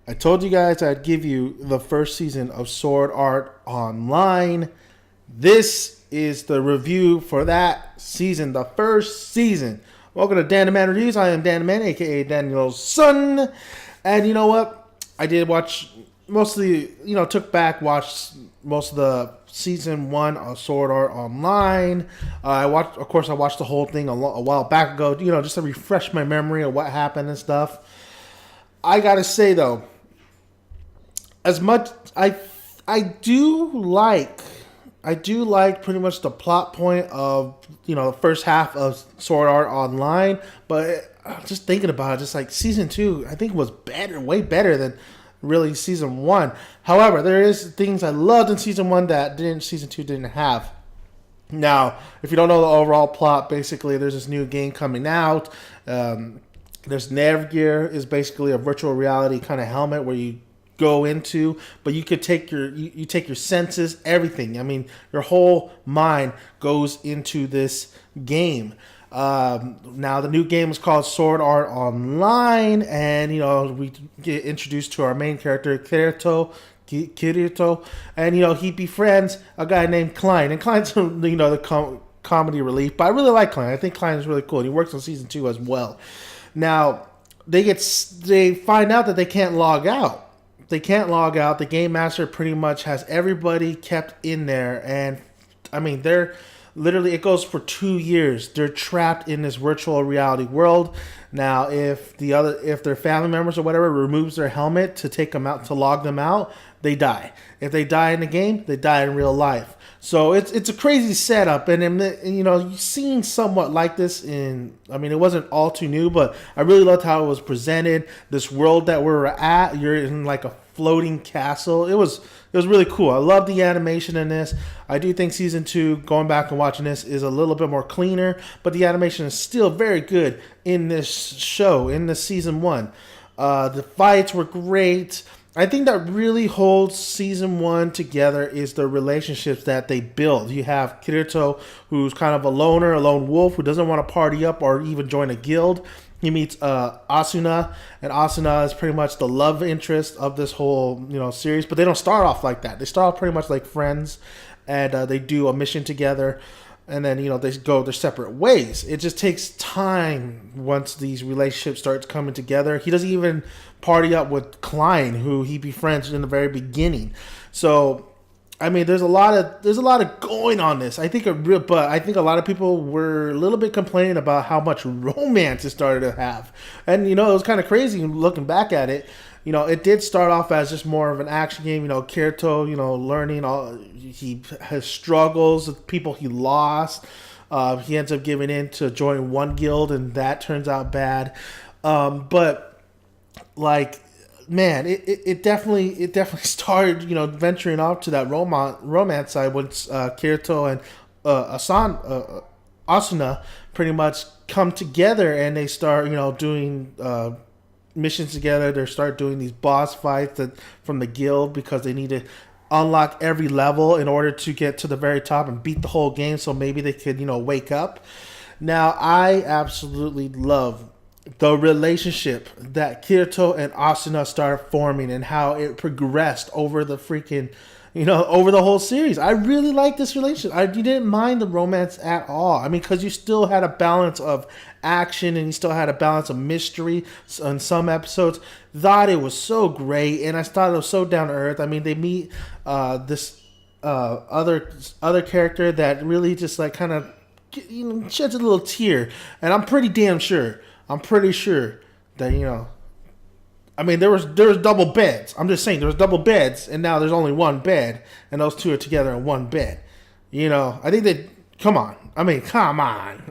I told you guys I'd give you the first season of Sword Art Online. This is the review for that season, the first season. Welcome to Dan the Man Reviews. I am Dan the Man, aka Daniel's son. And you know what? I did watch mostly, watched most of the season 1 of Sword Art Online. I watched the whole thing a while back ago, just to refresh my memory of what happened and stuff. I gotta say though, as much I do like pretty much the plot point of the first half of Sword Art Online, but just thinking about it, just like season 2, I think was better, way better than really season 1. However, there is things I loved in season 1 that season 2 didn't have. Now, if you don't know the overall plot, basically there's this new game coming out. There's Netgear is basically a virtual reality kind of helmet where you go into, but you could take you take your senses, everything. I mean, your whole mind goes into this game. Now the new game is called Sword Art Online, and we get introduced to our main character Kirito, and he befriends a guy named Klein, and Klein's the comedy relief. But I really like Klein. I think Klein is really cool. And he works on season 2 as well. Now they find out that they can't log out. The game master pretty much has everybody kept in there, and I mean they're literally, it goes for 2 years. They're trapped in this virtual reality world. Now, if their family members or whatever removes their helmet to take them out, to log them out, they die. If they die in the game, they die in real life. So it's a crazy setup, and you've seen somewhat like this it wasn't all too new, but I really loved how it was presented. This world that we're at, you're in like a floating castle. It was really cool. I love the animation in this. I do think season 2, going back and watching this, is a little bit more cleaner, but the animation is still very good in this show, in the season 1. The fights were great. I think that really holds season 1 together is the relationships that they build. You have Kirito, who's kind of a lone wolf, who doesn't want to party up or even join a guild. He meets Asuna, and Asuna is pretty much the love interest of this whole series. But they don't start off like that. They start off pretty much like friends, and they do a mission together, and then they go their separate ways. It just takes time once these relationships start coming together. He doesn't even party up with Klein, who he befriends in the very beginning. So I mean, there's a lot of going on this. I think a lot of people were a little bit complaining about how much romance it started to have, and it was kind of crazy looking back at it. It did start off as just more of an action game. Kirito, learning his struggles with people he lost. He ends up giving in to join one guild, and that turns out bad. But like, man, it definitely started, venturing off to that romance side once Kirito and Asuna pretty much come together, and they start, doing missions together. They start doing these boss fights from the guild, because they need to unlock every level in order to get to the very top and beat the whole game, so maybe they could, wake up. Now, I absolutely love the relationship that Kirito and Asuna started forming, and how it progressed over the freaking, over the whole series. I really like this relationship. You didn't mind the romance at all. I mean, because you still had a balance of action, and you still had a balance of mystery on some episodes. Thought it was so great, and I thought it was so down to earth. I mean, they meet this other character that really just like kind of sheds a little tear, and I'm pretty sure that I mean, there was double beds. I'm just saying there was double beds, and now there's only one bed, and those two are together in one bed. I think that, come on,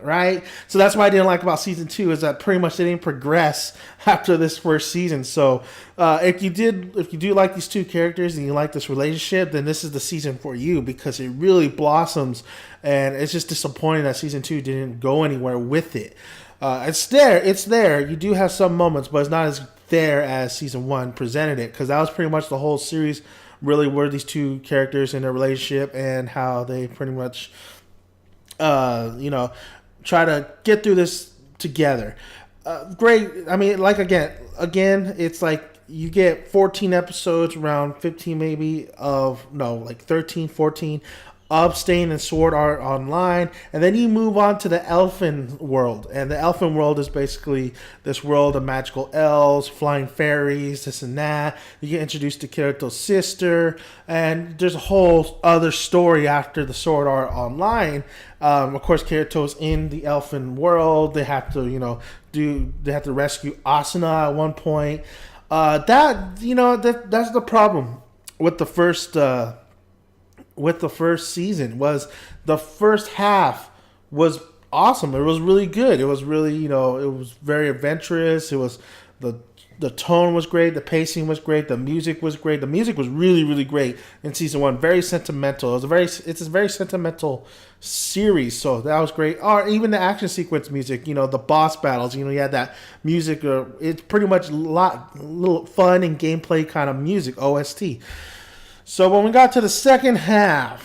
right? So that's what I didn't like about season 2, is that pretty much they didn't progress after this first season. So if you do like these two characters and you like this relationship, then this is the season for you, because it really blossoms, and it's just disappointing that season 2 didn't go anywhere with it. It's there. You do have some moments, but it's not as there as season 1 presented it, because that was pretty much the whole series. Really, were these two characters in a relationship, and how they pretty much, try to get through this together. Great. I mean, like again, it's like you get 14 episodes, around 15 maybe, of, no, like 13, 14, of staying in Sword Art Online, and then you move on to the Elfin world. And the Elfin world is basically this world of magical elves, flying fairies, this and that. You get introduced to Kirito's sister, and there's a whole other story after the Sword Art Online. Of course, Kirito's in the Elfin world. They have to, they have to rescue Asuna at one point. That's the problem with the first. With the first season, was the first half was awesome. It was really good. It was really, it was very adventurous. It was the tone was great. The pacing was great. The music was great. The music was really, really great in season 1. Very sentimental. It's a very sentimental series. So that was great. Or even the action sequence music. The boss battles. You had that music. It's pretty much little fun and gameplay kind of music. OST. So when we got to the second half,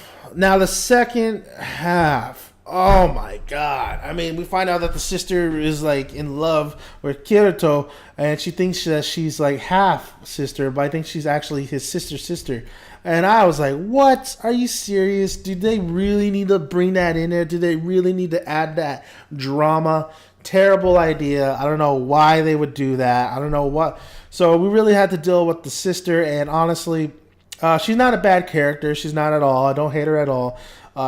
oh my god. I mean, we find out that the sister is like in love with Kirito, and she thinks that she's like half sister, but I think she's actually his sister's sister. And I was like, what? Are you serious? Do they really need to bring that in there? Do they really need to add that drama? Terrible idea. I don't know why they would do that. I don't know what. So we really had to deal with the sister, and honestly, she's not a bad character. She's not at all. I don't hate her at all.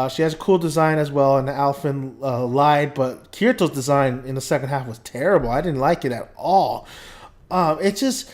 She has a cool design as well, and the Elfin lied, but Kirito's design in the second half was terrible. I didn't like it at all. It's just,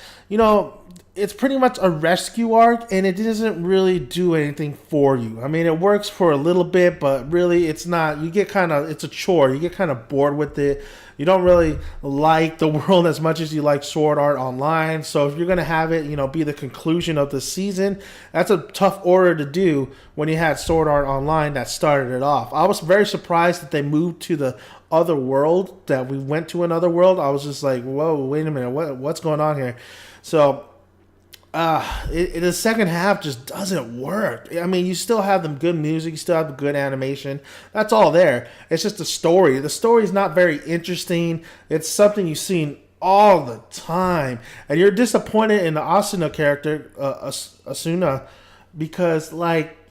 it's pretty much a rescue arc, and it doesn't really do anything for you. I mean, it works for a little bit, but really it's not. It's a chore. You get kind of bored with it. You don't really like the world as much as you like Sword Art Online. So if you're going to have it, be the conclusion of the season, that's a tough order to do when you had Sword Art Online that started it off. I was very surprised that they moved to the other world, that we went to another world. I was just like, whoa, wait a minute, what's going on here? So the second half just doesn't work. I mean, you still have the good music, you still have the good animation. That's all there. It's just the story. The story is not very interesting. It's something you've seen all the time, and you're disappointed in the Asuna character, Asuna, because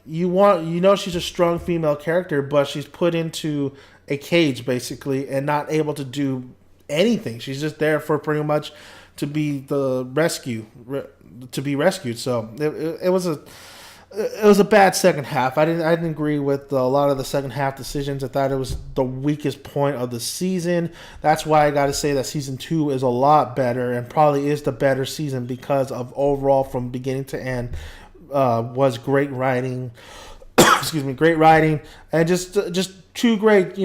she's a strong female character, but she's put into a cage basically and not able to do anything. She's just there for pretty much to be the rescued. So it was a bad second half. I didn't agree with a lot of the second half decisions. I thought it was the weakest point of the season. That's why I got to say that season 2 is a lot better and probably is the better season because of overall from beginning to end was great writing. Excuse me, great writing, and just two great,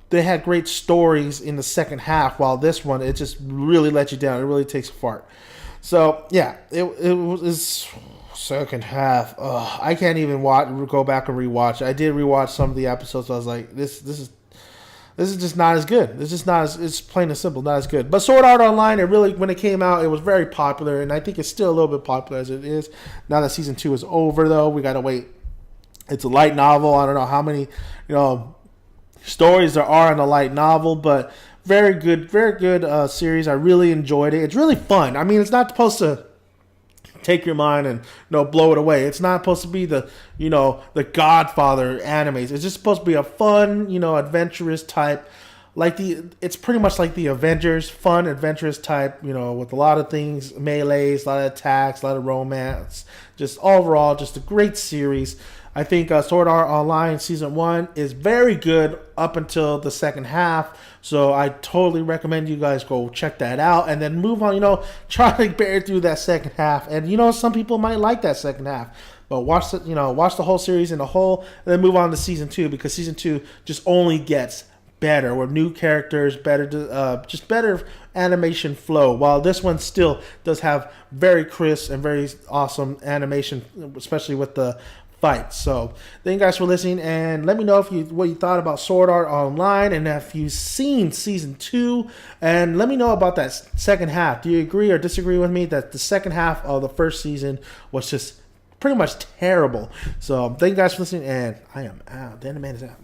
they had great stories in the second half, while this one, it just really let you down. It really takes a fart. So, yeah, it was second half. I can't even go back and rewatch. I did rewatch some of the episodes. So I was like, this is just not as good. It's plain and simple, not as good. But Sword Art Online, when it came out, it was very popular, and I think it's still a little bit popular as it is. Now that season 2 is over, though, we got to wait. It's a light novel. I don't know how many, stories there are in a light novel, but very good series. I really enjoyed it. It's really fun. I mean, it's not supposed to take your mind and blow it away. It's not supposed to be the Godfather animes. It's just supposed to be a fun, adventurous type. It's pretty much like the Avengers, fun, adventurous type. With a lot of things, melees, a lot of attacks, a lot of romance. Just overall, just a great series. I think Sword Art Online Season 1 is very good up until the second half. So I totally recommend you guys go check that out and then move on, try to bear through that second half. And, some people might like that second half. But watch the whole series in the whole and then move on to Season 2 because Season 2 just only gets better with new characters, just better animation flow. While this one still does have very crisp and very awesome animation, especially with the fights. So thank you guys for listening, and let me know what you thought about Sword Art Online, and if you've seen season 2, and let me know about that second half. Do you agree or disagree with me that the second half of the first season was just pretty much terrible? So thank you guys for listening, and I am out. Dan the Man is out.